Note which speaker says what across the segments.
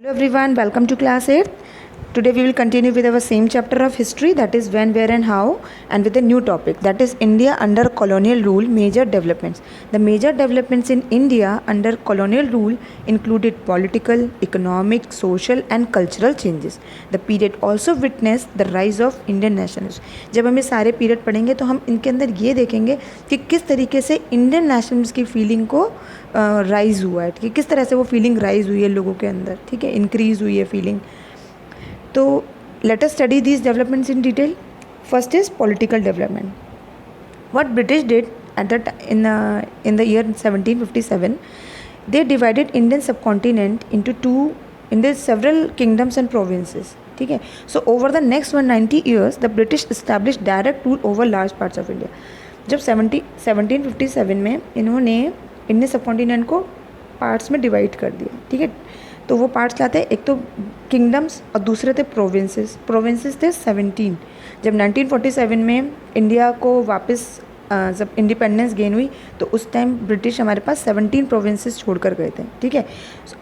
Speaker 1: Hello everyone, welcome to class 8. Today we will continue with our same chapter of history, that is when, where and how, and with a new topic, that is India under colonial rule, major developments. The major developments in India under colonial rule included political, economic, social and cultural changes. The period also witnessed the rise of Indian nationalism. जब हम ये सारे period पढ़ेंगे तो हम इनके अंदर ये देखेंगे कि किस तरीके से इंडियन नेशनलिज्म की फीलिंग को राइज हुआ है, ठीक है, किस तरह से वो फीलिंग राइज हुई है लोगों के अंदर, ठीक है, इंक्रीज हुई है फीलिंग. तो let us study these developments in detail. First is political development. What British did at the in the year 1757, they divided Indian subcontinent into several kingdoms and provinces. ठीक है. So over the next 190 years, the British established direct rule over large parts of India. जब 1757 में इन्होंने Indian subcontinent को parts में divide कर दिया, ठीक है. तो वो पार्ट्स क्या थे? एक तो किंगडम्स और दूसरे थे प्रोविंसेस. प्रोविंसेस थे 17. जब 1947 में इंडिया को वापस जब इंडिपेंडेंस गेन हुई तो उस टाइम ब्रिटिश हमारे पास 17 प्रोविंसेस छोड़कर गए थे, ठीक है.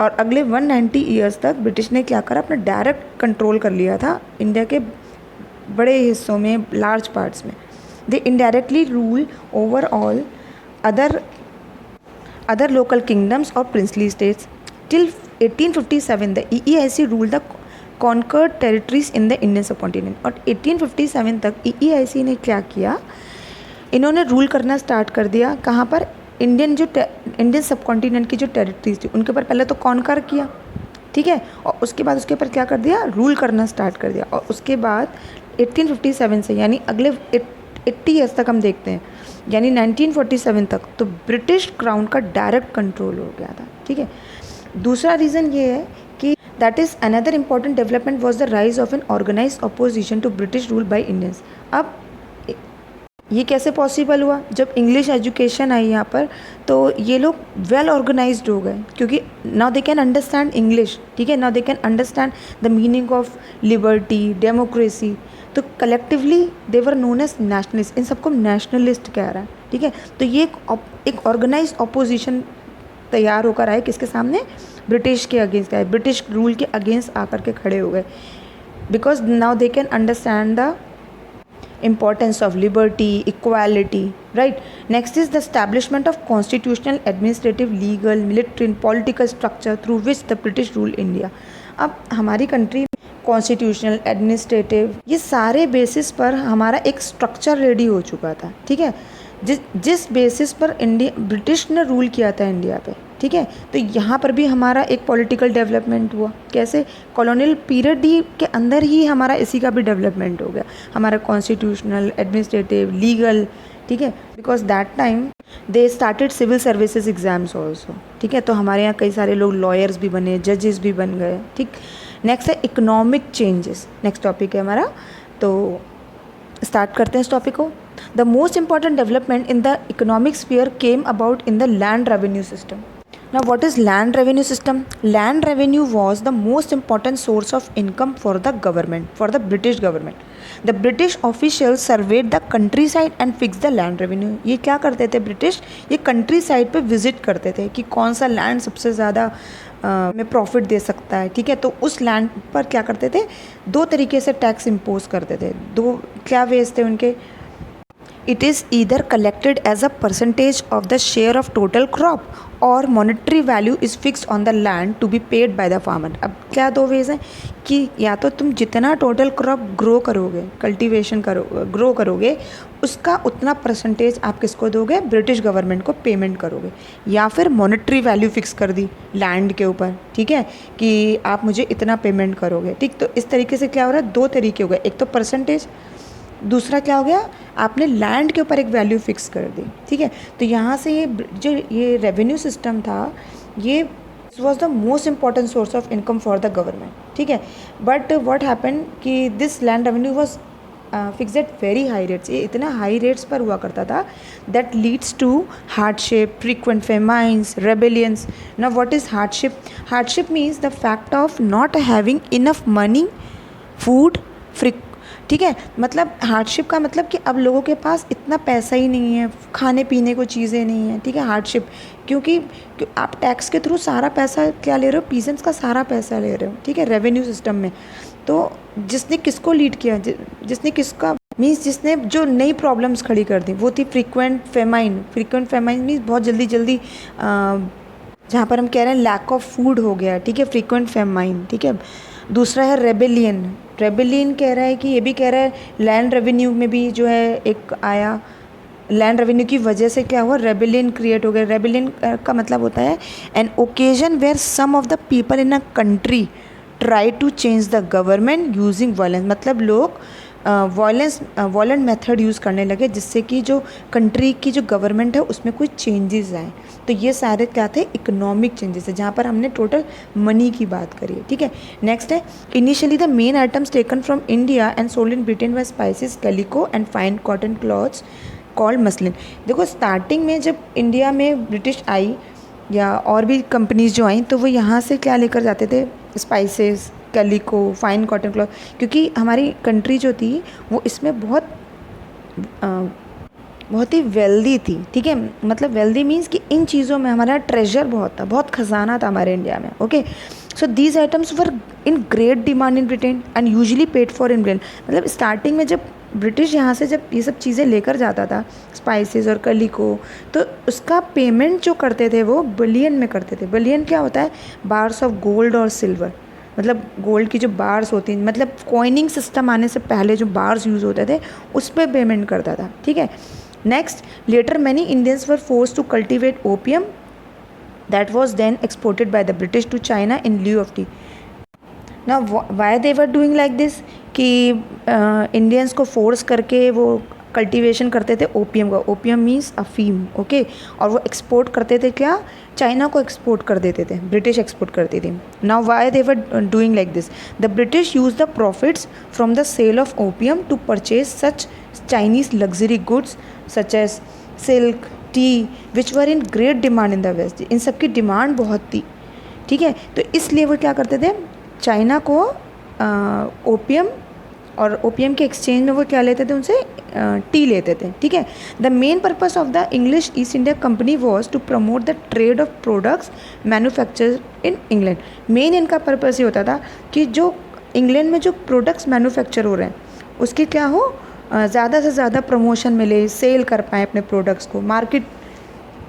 Speaker 1: और अगले 190 ईयर्स तक ब्रिटिश ने क्या करा, अपना डायरेक्ट कंट्रोल कर लिया था इंडिया के बड़े हिस्सों में, लार्ज पार्ट्स में. They indirectly rule over all other local kingdoms or princely states. Till 1857, the EEIC ruled the conquered territories in the Indian subcontinent. और 1857 तक EEIC ने क्या किया, इन्होंने रूल करना स्टार्ट कर दिया. कहाँ पर? इंडियन सबकॉन्टिनेंट की जो टेरिटरीज थी उनके ऊपर पहले तो कॉन्कर किया, ठीक है, और उसके बाद उसके ऊपर क्या कर दिया, रूल करना स्टार्ट कर दिया. और उसके बाद 1857 से यानी अगले 80 ईयर्स तक हम देखते हैं, यानी 1947 तक तो ब्रिटिश क्राउन का डायरेक्ट कंट्रोल हो गया था, ठीक है. दूसरा रीज़न ये है कि that is another important development was the rise of an organised opposition to British rule by Indians. अब ये कैसे पॉसिबल हुआ? जब इंग्लिश एजुकेशन आई यहाँ पर तो ये लोग वेल ऑर्गेनाइज्ड हो गए, क्योंकि now they can understand English, ठीक है, now they can understand the meaning of liberty, democracy. तो collectively they were known as nationalist. इन सबको नेशनलिस्ट कह रहा है, ठीक है. तो ये एक ऑर्गेनाइज्ड अपोजिशन तैयार होकर आए, किसके सामने? ब्रिटिश के अगेंस्ट आए, ब्रिटिश रूल के अगेंस्ट आकर के खड़े हो गए, because now they can understand the importance of liberty, equality, right? Next is the establishment of constitutional, administrative, legal, military and political structure through which the British rule India. अब हमारी country constitutional, administrative, ये सारे basis पर हमारा एक structure ready हो चुका था, ठीक है, जिस बेसिस पर ब्रिटिश ने रूल किया था इंडिया पे, ठीक है. तो यहाँ पर भी हमारा एक पॉलिटिकल डेवलपमेंट हुआ. कैसे? कॉलोनियल पीरियड ही के अंदर ही हमारा इसी का भी डेवलपमेंट हो गया, हमारा कॉन्स्टिट्यूशनल, एडमिनिस्ट्रेटिव, लीगल, ठीक है. Because that time they started civil services exams also, ठीक है. तो हमारे यहाँ कई सारे लोग लॉयर्स भी बने, जजेस भी बन गए, ठीक. नेक्स्ट है इकोनॉमिक चेंजेस. नेक्स्ट टॉपिक है हमारा, तो स्टार्ट करते हैं इस टॉपिक को. The most important development in the economic sphere came about in the land revenue system. Now, what is land revenue system? Land revenue was the most important source of income for the government, for the British government. The British officials surveyed the countryside and fixed the land revenue. ये क्या करते थे British? ये country side पे visit करते थे कि कौन सा लैंड सबसे ज़्यादा में प्रॉफिट दे सकता है, ठीक है. तो उस लैंड पर क्या करते थे? दो तरीके से टैक्स इम्पोज करते थे. दो क्या वेज थे उनके? It is either collected as a percentage of the share of total crop or monetary value is fixed on the land to be paid by the farmer. अब क्या दो वेज हैं कि या तो तुम जितना टोटल क्रॉप ग्रो करोगे, कल्टीवेशन ग्रो करोगे, उसका उतना परसेंटेज आप किसको दोगे? ब्रिटिश गवर्नमेंट को पेमेंट करोगे, या फिर मॉनेटरी वैल्यू फिक्स कर दी लैंड के ऊपर, ठीक है, कि आप मुझे इतना पेमेंट करोगे, ठीक. तो इस तरीके से क्या हो रहा है? दो तरीके हो गए, एक तो परसेंटेज, दूसरा क्या हो गया? आपने लैंड के ऊपर एक वैल्यू फिक्स कर दी, ठीक है. तो यहाँ से ये रेवेन्यू सिस्टम था, ये was the most important source of income for the government, ठीक है. बट व्हाट हैपन कि this land revenue was fix at very high rates. ये इतना हाई रेट्स पर हुआ करता था that leads to hardship, frequent famines, rebellions. Now what is hardship? Hardship means the fact of not having enough money, food, ठीक है, मतलब hardship का मतलब कि अब लोगों के पास इतना पैसा ही नहीं है, खाने पीने को चीज़ें नहीं है, ठीक है, हार्डशिप। क्योंकि आप टैक्स के थ्रू सारा पैसा क्या ले रहे हो, पीजेंट्स का सारा पैसा ले रहे हो, ठीक है, रेवेन्यू सिस्टम में। तो जिसने किसको लीड किया, जिसने किसका मीन्स जिसने जो नई प्रॉब्लम्स खड़ी कर दी वो थी frequent famine. Frequent famine means बहुत जल्दी जल्दी जहाँ पर हम कह रहे हैं लैक ऑफ फूड हो गया, ठीक है, फ्रीक्वेंट फेमाइन, ठीक है। दूसरा है रेबेलियन। रेबेलियन कह रहा है कि ये भी कह रहा है लैंड रेवेन्यू में भी जो है एक आया, लैंड रेवेन्यू की वजह से क्या हुआ, रेबेलियन क्रिएट हो गया। रेबेलियन का मतलब होता है an occasion where some of the people in a country try to change the government using violence. मतलब लोग वायलेंट मेथड यूज़ करने लगे जिससे कि जो कंट्री की जो गवर्नमेंट है उसमें कोई चेंजेस आए। तो ये सारे क्या थे, इकोनॉमिक चेंजेस है, जहाँ पर हमने टोटल मनी की बात करी है, ठीक है। नेक्स्ट है initially the main items taken from India and sold in Britain were spices, calico and fine cotton cloths called muslin. देखो स्टार्टिंग में जब इंडिया में ब्रिटिश आई या और भी कंपनीज जो आई तो वो यहाँ से क्या लेकर जाते थे, spices, calico, fine cotton cloth, क्योंकि हमारी कंट्री जो थी वो इसमें बहुत ही वेल्दी थी, ठीक है। मतलब वेल्दी मीन्स कि इन चीज़ों में हमारा ट्रेजर बहुत था, बहुत खजाना था हमारे इंडिया में, okay. So these items were in great demand in Britain and usually paid for in Britain. मतलब स्टार्टिंग में जब ब्रिटिश यहाँ से जब ये सब चीज़ें लेकर जाता था, स्पाइसेस और कैलिको, तो उसका पेमेंट जो करते थे वो बिलियन में करते थे। बिलियन क्या होता है, बार्स ऑफ गोल्ड और सिल्वर, मतलब गोल्ड की जो बार्स होती हैं, मतलब कॉइनिंग सिस्टम आने से पहले जो बार्स यूज़ होते थे उस पर पेमेंट करता था, ठीक है। Next, later many Indians were force to cultivate opium that was then exported by the British to China in lieu of tea. ना why they were doing like this कि इंडियंस को फोर्स करके वो cultivation करते थे opium का। Opium means अफीम, okay. और वो एक्सपोर्ट करते थे क्या, चाइना को एक्सपोर्ट कर देते थे, ब्रिटिश एक्सपोर्ट करती थी। Now why they were doing like this, the British use the profits from the sale of opium to purchase such Chinese luxury goods such as silk, tea, which were in great demand in the West. इन सब की demand बहुत थी, ठीक है। तो इसलिए वो क्या करते थे, चाइना को ओपियम, और ओपियम के एक्सचेंज में वो क्या लेते थे उनसे, टी लेते थे, ठीक है। The main purpose of the English East India company was to promote the trade of products manufacture in England. Main इनका पर्पस ये होता था कि जो इंग्लैंड में जो प्रोडक्ट्स मैन्युफैक्चर हो रहे हैं उसकी क्या हो, ज़्यादा से ज़्यादा प्रमोशन मिले, सेल कर पाएँ अपने प्रोडक्ट्स को, मार्केट,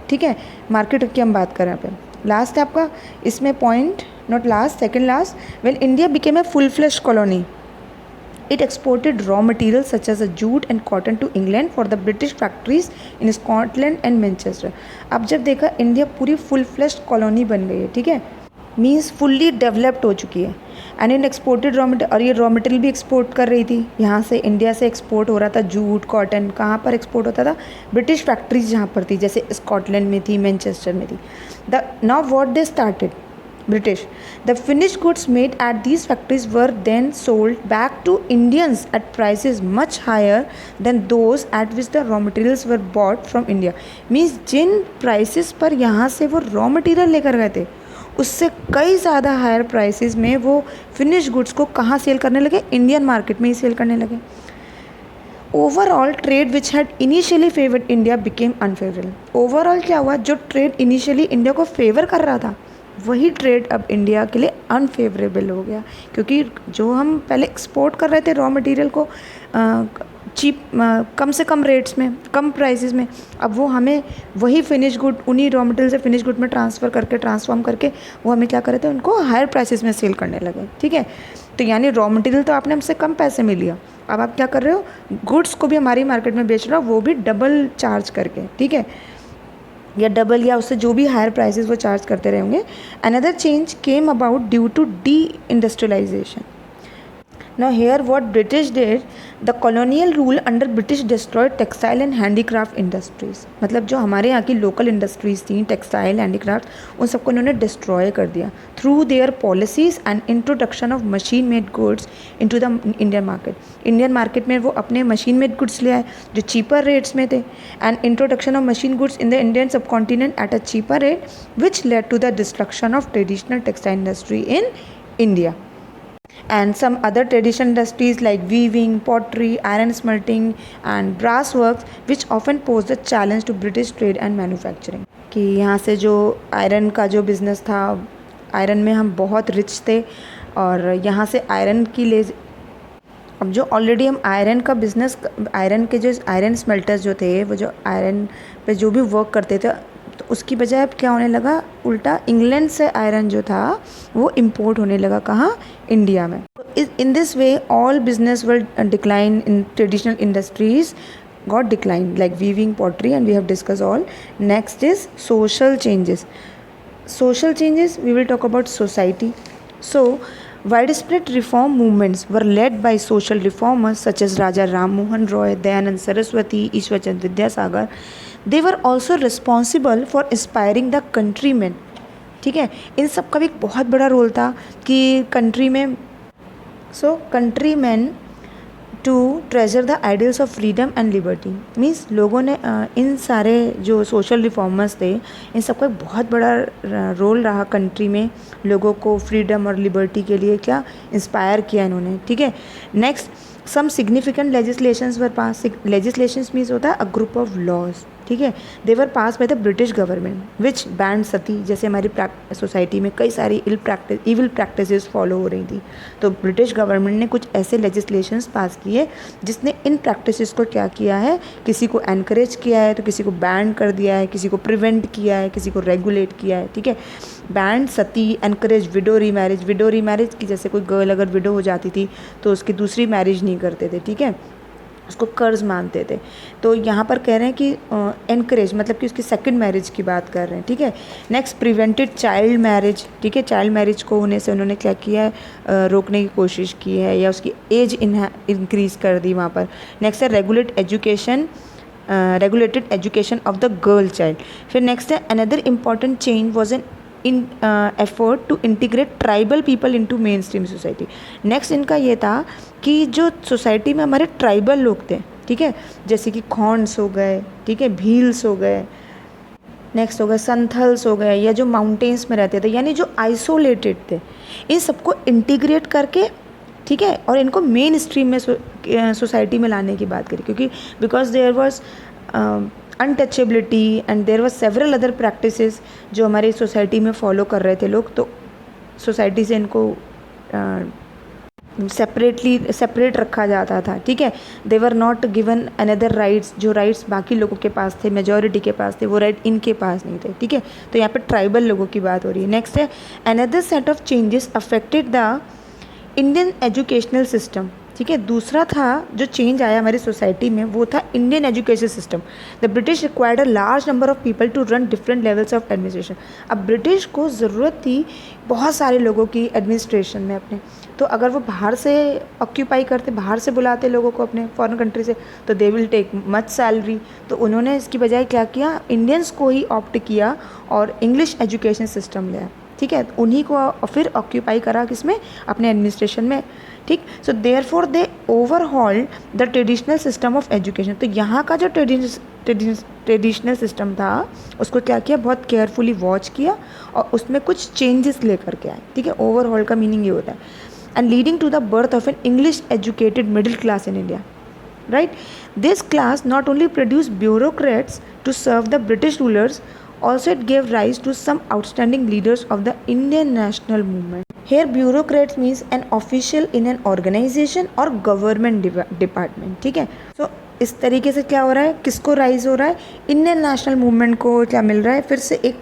Speaker 1: ठीक है, मार्केट की हम बात करें यहाँ पे। लास्ट है आपका इसमें point, not last, second last, when India became a full flesh colony it exported raw materials such as jute and cotton to England for the British factories in Scotland and Manchester। अब जब देखा India पूरी full fleshed colony बन गई है, ठीक है, means fully developed हो चुकी है। And in exported raw material, और ये रॉ मटेरियल भी एक्सपोर्ट कर रही थी, यहाँ से इंडिया से एक्सपोर्ट हो रहा था जूट, कॉटन, कहाँ पर एक्सपोर्ट होता था, ब्रिटिश फैक्ट्रीज जहाँ पर थी, जैसे स्कॉटलैंड में थी, मैनचेस्टर में थी। The now what they started British, the finished goods made at these factories were then sold back to Indians at prices much higher than those at which the raw materials were bought from India। Means जिन prices पर यहाँ से वो raw material लेकर गए थे उससे कई ज़्यादा हायर प्राइसेस में वो फिनिश गुड्स को कहाँ सेल करने लगे, इंडियन मार्केट में ही सेल करने लगे। Overall trade which had initially favoured India became unfavourable. Overall क्या हुआ, जो ट्रेड इनिशियली इंडिया को फेवर कर रहा था वही ट्रेड अब इंडिया के लिए अनफेवरेबल हो गया, क्योंकि जो हम पहले एक्सपोर्ट कर रहे थे रॉ मटेरियल को चीप, कम से कम रेट्स में, कम प्राइसेस में, अब वो हमें वही फिनिश गुड उन्हीं रॉ मटेरियल से फिनिश गुड में ट्रांसफॉर्म करके वो हमें क्या कर रहे थे, उनको हायर प्राइसेस में सेल करने लगे, ठीक है। तो यानी रॉ मटेरियल तो आपने हमसे कम पैसे में लिया, अब आप क्या कर रहे हो, गुड्स को भी हमारी मार्केट में बेच रहे हो, वो भी डबल चार्ज करके, ठीक है, या डबल या उससे जो भी हायर प्राइसेस वो चार्ज करते रहेंगे। Another change came about due to deindustrialisation. Now here what British did, the colonial rule under British destroyed textile and handicraft industries। मतलब जो हमारे यहाँ की लोकल इंडस्ट्रीज़ थी, टेक्सटाइल, हैंडीक्राफ्ट, उन सबको उन्होंने डिस्ट्रॉय कर दिया through their policies and introduction of machine made goods into the Indian market. Indian market में वो अपने मशीन मेड गुड्स ले आए जो चीपर रेट्स में थे, and introduction of machine goods in the Indian subcontinent at a cheaper rate which led to the destruction of traditional textile industry in India. and some other traditional industries like weaving, pottery, iron smelting and brass works, which often pose the challenge to British trade and manufacturing. कि यहाँ से जो iron का जो business था, iron में हम बहुत रिच थे और यहाँ से आयरन की ले अब जो ऑलरेडी हम आयरन का बिज़नेस, आयरन के जो आयरन स्मेल्टर्स जो थे, वो जो आयरन पे जो भी वर्क करते थे, तो उसकी बजाय अब क्या होने लगा, उल्टा इंग्लैंड से आयरन जो था वो इम्पोर्ट होने लगा, कहाँ, इंडिया में. In this way all business will decline in traditional industries got declined like weaving, pottery, and we have discussed all. Next is social changes. Social changes, we will talk about society. So widespread reform movements were led by social reformers such as Raja Ram Mohan Roy, Dayanand Saraswati, Ishwarchand Vidyasagar. They were also responsible for inspiring the countrymen. ठीक है, इन सब का भी एक बहुत बड़ा role था कि कंट्री में countrymen to treasure the ideals of freedom and liberty. Means लोगों ने इन सारे जो सोशल रिफॉर्मर्स थे, इन सबका एक बहुत बड़ा रोल रहा कंट्री में, लोगों को फ्रीडम और लिबर्टी के लिए क्या इंस्पायर किया इन्होंने. ठीक है. Next, some significant legislations were pass. Legislations means होता है अ ग्रुप ऑफ लॉज. ठीक है. They were pass by the British government which ban sati. जैसे हमारी सोसाइटी में कई सारी इविल प्रैक्टिसेस फॉलो हो रही थी, तो ब्रिटिश गवर्नमेंट ने कुछ ऐसे लेजिस्लेशंस पास किए जिसने इन प्रैक्टिसेस को क्या किया है, किसी को एनकरेज किया है तो किसी को बैन कर दिया है, किसी को प्रिवेंट किया है, किसी को रेगुलेट किया है. ठीक है. Ban sati, encourage widow remarriage. Widow remarriage की जैसे कोई गर्ल अगर विडो हो जाती थी तो उसकी दूसरी मैरिज नहीं करते थे. ठीक है. उसको कर्ज मानते थे. तो यहाँ पर कह रहे हैं कि एनकरेज मतलब कि उसकी सेकंड मैरिज की बात कर रहे हैं. ठीक है. Next, prevented child marriage. ठीक है. चाइल्ड मैरिज को होने से उन्होंने क्या किया है, रोकने की कोशिश की है या उसकी एज इंक्रीज़ कर दी वहाँ पर. नेक्स्ट है regulated education of the girl child. फिर नेक्स्ट है another important change was an in effort to integrate tribal people into main stream society. Next इनका ये था कि जो सोसाइटी में हमारे ट्राइबल लोग थे, ठीक है, जैसे कि खॉन्ड्स हो गए, ठीक है, भील्स हो गए, नेक्स्ट हो गए संथल्स हो गए, या जो माउंटेन्स में रहते थे, यानी जो आइसोलेटेड थे, इन सबको इंटीग्रेट करके, ठीक है, और इनको मेन स्ट्रीम में सोसाइटी में लाने की बात करी. क्योंकि because there was untouchability and there was several other practices जो हमारी सोसाइटी में फॉलो कर रहे थे लोग, तो सोसाइटी से इनको सेपरेट रखा जाता था. ठीक है. They were not given another rights. जो राइट्स बाकी लोगों के पास थे, मेजॉरिटी के पास थे, वो राइट इनके पास नहीं थे. ठीक है. तो यहाँ पे ट्राइबल लोगों की बात हो रही है. नेक्स्ट है another set of changes affected the Indian educational system. ठीक है. दूसरा था जो चेंज आया हमारी सोसाइटी में, वो था Indian education system. The British required a large number of people to run different levels of administration. अब ब्रिटिश को ज़रूरत थी बहुत सारे लोगों की एडमिनिस्ट्रेशन में अपने. तो अगर वो बाहर से ऑक्यूपाई करते, बाहर से बुलाते लोगों को अपने फॉरेन कंट्री से, तो they will take much salary. तो उन्होंने इसकी बजाय क्या किया, इंडियंस को ही ऑप्ट किया और इंग्लिश एजुकेशन सिस्टम लिया. ठीक है. उन्हीं को फिर ऑक्यूपाई करा किसमें, अपने एडमिनिस्ट्रेशन में. ठीक. So therefore they overhauled the traditional system of education. तो यहाँ का जो ट्रेडिशनल सिस्टम था उसको क्या किया, बहुत केयरफुली वॉच किया और उसमें कुछ चेंजेस लेकर के आए. ठीक है. ओवरहॉल का मीनिंग ये होता है. And leading to the birth of an English educated middle class in India. Right. This class not only produce bureaucrats to serve the British rulers, also it gave rise to some outstanding leaders of the Indian national movement. Here bureaucrats means an official in an organization or government department. ठीक है. So इस तरीके से क्या हो रहा है, किसको राइज हो रहा है, इंडियन नेशनल मूवमेंट को क्या मिल रहा है, फिर से एक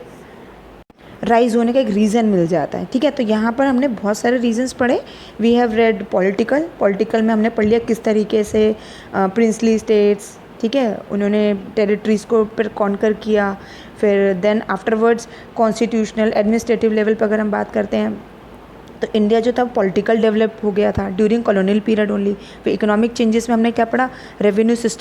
Speaker 1: राइज होने का एक रीज़न मिल जाता है. ठीक है. तो यहाँ पर हमने बहुत सारे रीजंस पढ़े. वी हैव रेड पॉलिटिकल में हमने पढ़ लिया किस तरीके से प्रिंसली स्टेट्स, ठीक है, उन्होंने टेरिटरीज़ को फिर कॉन्कर किया. फिर then afterwards constitutional administrative level पर अगर हम बात करते हैं तो इंडिया जो था पॉलिटिकल डेवलप हो गया था ड्यूरिंग कॉलोनियल पीरियड ओनली. फिर इकोनॉमिक चेंजेस में हमने क्या पढ़ा, रेवेन्यू सिस्टम